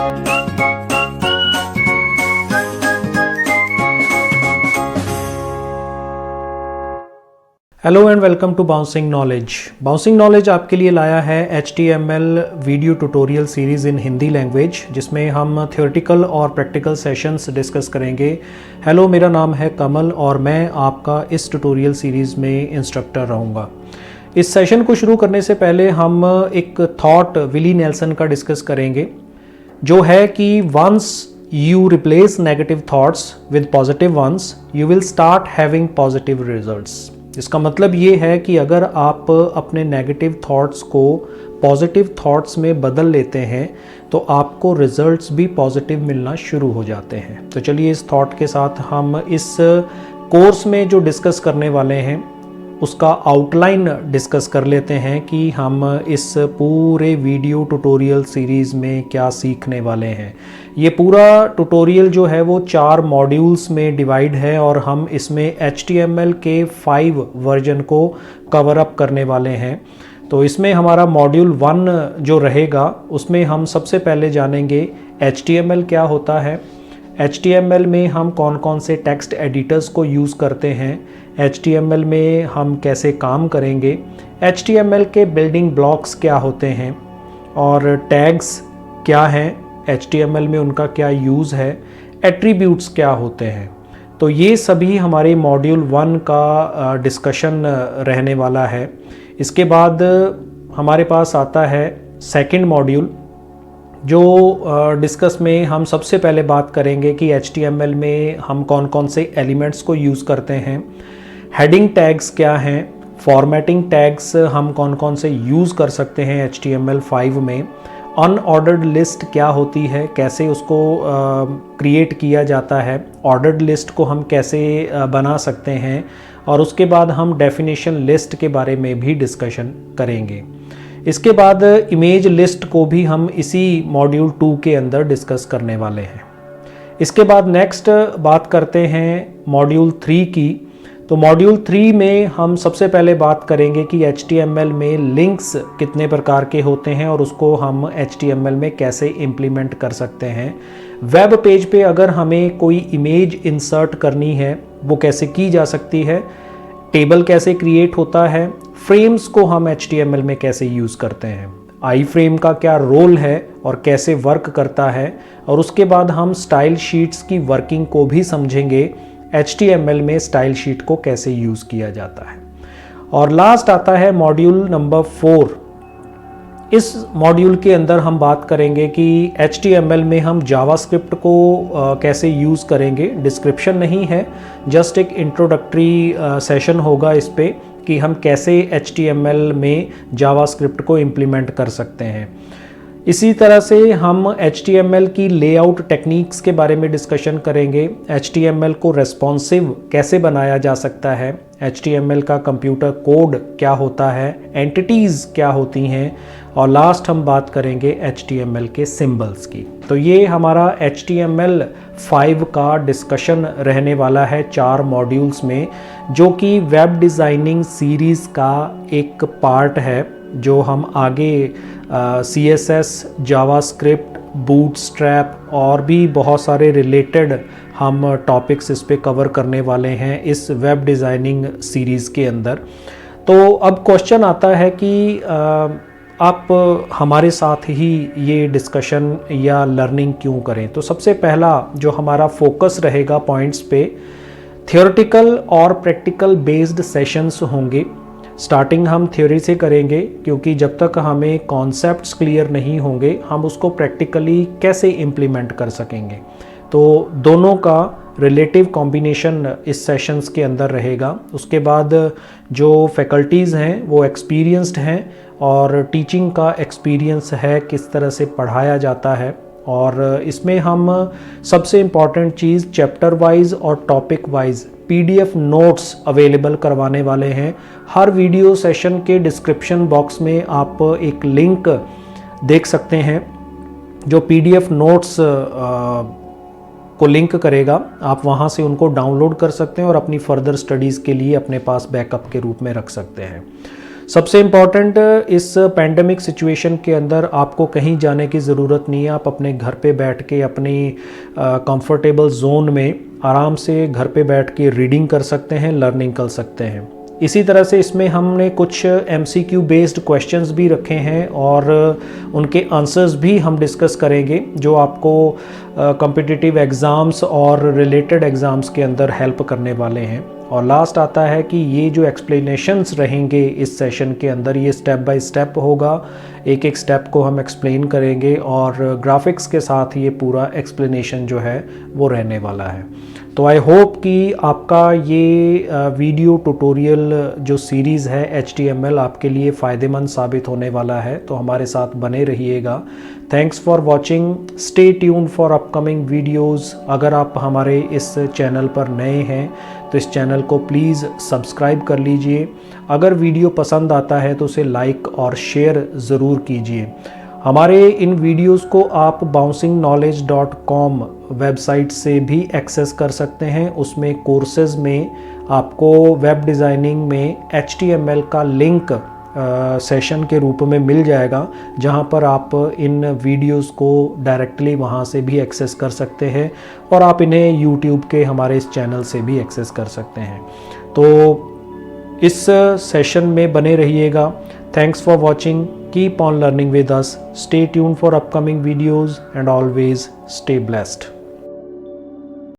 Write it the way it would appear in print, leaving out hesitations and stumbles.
Hello and welcome to bouncing knowledge. Bouncing knowledge आपके लिए लाया है HTML video tutorial series in Hindi language, जिसमें हम थ्योरेटिकल और प्रैक्टिकल सेशंस डिस्कस करेंगे। हेलो, मेरा नाम है कमल और मैं आपका इस ट्यूटोरियल सीरीज़ में इंस्ट्रक्टर रहूँगा। इस सेशन को शुरू करने से पहले हम एक थॉट विली नेल्सन का डिस्कस करेंगे, जो है कि once you replace negative thoughts with positive ones, you will start having positive results। इसका मतलब ये है कि अगर आप अपने नेगेटिव थॉट्स को पॉजिटिव थॉट्स में बदल लेते हैं तो आपको रिजल्ट्स भी पॉजिटिव मिलना शुरू हो जाते हैं। तो चलिए इस थॉट के साथ हम इस कोर्स में जो डिस्कस करने वाले हैं उसका आउटलाइन डिस्कस कर लेते हैं कि हम इस पूरे वीडियो ट्यूटोरियल सीरीज़ में क्या सीखने वाले हैं। ये पूरा ट्यूटोरियल जो है वो 4 मॉड्यूल्स में डिवाइड है और हम इसमें HTML के 5 वर्जन को कवर अप करने वाले हैं। तो इसमें हमारा मॉड्यूल 1 जो रहेगा उसमें हम सबसे पहले जानेंगे HTML क्या होता है, HTML में हम कौन कौन से टेक्स्ट एडिटर्स को यूज़ करते हैं, HTML में हम कैसे काम करेंगे, HTML के बिल्डिंग ब्लॉक्स क्या होते हैं और टैग्स क्या हैं, HTML में उनका क्या यूज़ है, एट्रीब्यूट्स क्या होते हैं। तो ये सभी हमारे मॉड्यूल 1 का डिस्कशन रहने वाला है। इसके बाद हमारे पास आता है सेकंड मॉड्यूल, जो डिस्कस में हम सबसे पहले बात करेंगे कि HTML में हम कौन कौन से एलिमेंट्स को यूज़ करते हैं, हेडिंग टैग्स क्या हैं, फॉर्मेटिंग टैग्स हम कौन कौन से यूज़ कर सकते हैं HTML 5 में, अनऑर्डर्ड लिस्ट क्या होती है, कैसे उसको क्रिएट किया जाता है, ऑर्डर्ड लिस्ट को हम कैसे बना सकते हैं, और उसके बाद हम डेफिनेशन लिस्ट के बारे में भी डिस्कशन करेंगे। इसके बाद इमेज लिस्ट को भी हम इसी मॉड्यूल 2 के अंदर डिस्कस करने वाले हैं। इसके बाद नेक्स्ट बात करते हैं मॉड्यूल 3 की। तो मॉड्यूल 3 में हम सबसे पहले बात करेंगे कि HTML में लिंक्स कितने प्रकार के होते हैं और उसको हम HTML में कैसे इम्प्लीमेंट कर सकते हैं। वेब पेज पे अगर हमें कोई इमेज इंसर्ट करनी है वो कैसे की जा सकती है, टेबल कैसे क्रिएट होता है, फ्रेम्स को हम HTML में कैसे यूज़ करते हैं, आई फ्रेम का क्या रोल है और कैसे वर्क करता है, और उसके बाद हम स्टाइल शीट्स की वर्किंग को भी समझेंगे, HTML में स्टाइल शीट को कैसे यूज़ किया जाता है। और लास्ट आता है मॉड्यूल नंबर 4। इस मॉड्यूल के अंदर हम बात करेंगे कि HTML में हम जावास्क्रिप्ट को कैसे यूज़ करेंगे। डिस्क्रिप्शन नहीं है, जस्ट एक इंट्रोडक्टरी सेशन होगा इस पे कि हम कैसे HTML में जावास्क्रिप्ट को इम्प्लीमेंट कर सकते हैं। इसी तरह से हम HTML की लेआउट टेक्निक्स के बारे में डिस्कशन करेंगे, HTML को रेस्पॉन्सिव कैसे बनाया जा सकता है, HTML का कंप्यूटर कोड क्या होता है, एंटिटीज़ क्या होती हैं, और लास्ट हम बात करेंगे HTML के सिंबल्स की। तो ये हमारा HTML 5 का डिस्कशन रहने वाला है 4 मॉड्यूल्स में, जो कि वेब डिज़ाइनिंग सीरीज़ का एक पार्ट है, जो हम आगे CSS, जावास्क्रिप्ट, बूटस्ट्रैप और भी बहुत सारे रिलेटेड हम टॉपिक्स इस पे कवर करने वाले हैं इस वेब डिज़ाइनिंग सीरीज़ के अंदर। तो अब क्वेश्चन आता है कि आप हमारे साथ ही ये डिस्कशन या लर्निंग क्यों करें। तो सबसे पहला जो हमारा फोकस रहेगा पॉइंट्स पे, थियोरेटिकल और प्रैक्टिकल बेस्ड सेशंस होंगे। स्टार्टिंग हम थ्योरी से करेंगे, क्योंकि जब तक हमें कॉन्सेप्ट्स क्लियर नहीं होंगे हम उसको प्रैक्टिकली कैसे इम्प्लीमेंट कर सकेंगे। तो दोनों का रिलेटिव कॉम्बिनेशन इस सेशंस के अंदर रहेगा। उसके बाद जो फैकल्टीज़ हैं वो एक्सपीरियंस्ड हैं और टीचिंग का एक्सपीरियंस है, किस तरह से पढ़ाया जाता है। और इसमें हम सबसे इम्पॉर्टेंट चीज़ चैप्टर वाइज और topic wise PDF notes available करवाने वाले हैं। हर वीडियो सेशन के डिस्क्रिप्शन बॉक्स में आप एक लिंक देख सकते हैं जो PDF नोट्स को लिंक करेगा। आप वहां से उनको डाउनलोड कर सकते हैं और अपनी फर्दर स्टडीज़ के लिए अपने पास बैकअप के रूप में रख सकते हैं। सबसे इम्पॉर्टेंट, इस पैंडमिक सिचुएशन के अंदर आपको कहीं जाने की ज़रूरत नहीं है। आप अपने घर पे बैठ के अपनी कंफर्टेबल जोन में आराम से घर पे बैठ के रीडिंग कर सकते हैं, लर्निंग कर सकते हैं। इसी तरह से इसमें हमने कुछ MCQ बेस्ड क्वेश्चंस भी रखे हैं और उनके आंसर्स भी हम डिस्कस करेंगे जो आपको कॉम्पिटिटिव एग्ज़ाम्स और रिलेटेड एग्ज़ाम्स के अंदर हेल्प करने वाले हैं। और लास्ट आता है कि ये जो एक्सप्लेनेशंस रहेंगे इस सेशन के अंदर, ये स्टेप बाय स्टेप होगा, एक एक स्टेप को हम एक्सप्लेन करेंगे और ग्राफिक्स के साथ ये पूरा एक्सप्लेनेशन जो है वो रहने वाला है। तो आई होप कि आपका ये वीडियो ट्यूटोरियल जो सीरीज़ है HTML आपके लिए फ़ायदेमंद साबित होने वाला है, तो हमारे साथ बने रहिएगा। Thanks for watching, stay tuned for upcoming videos. अगर आप हमारे इस चैनल पर नए हैं तो इस चैनल को प्लीज़ सब्सक्राइब कर लीजिए। अगर वीडियो पसंद आता है तो उसे लाइक और शेयर ज़रूर कीजिए। हमारे इन वीडियोस को आप bouncingknowledge.com वेबसाइट से भी एक्सेस कर सकते हैं। उसमें कोर्सेज़ में आपको वेब डिज़ाइनिंग में HTML का लिंक सेशन के रूप में मिल जाएगा, जहां पर आप इन वीडियोस को डायरेक्टली वहां से भी एक्सेस कर सकते हैं और आप इन्हें YouTube के हमारे इस चैनल से भी एक्सेस कर सकते हैं। तो इस सेशन में बने रहिएगा। Thanks for watching. Keep on learning with us. Stay tuned for upcoming videos and always stay blessed.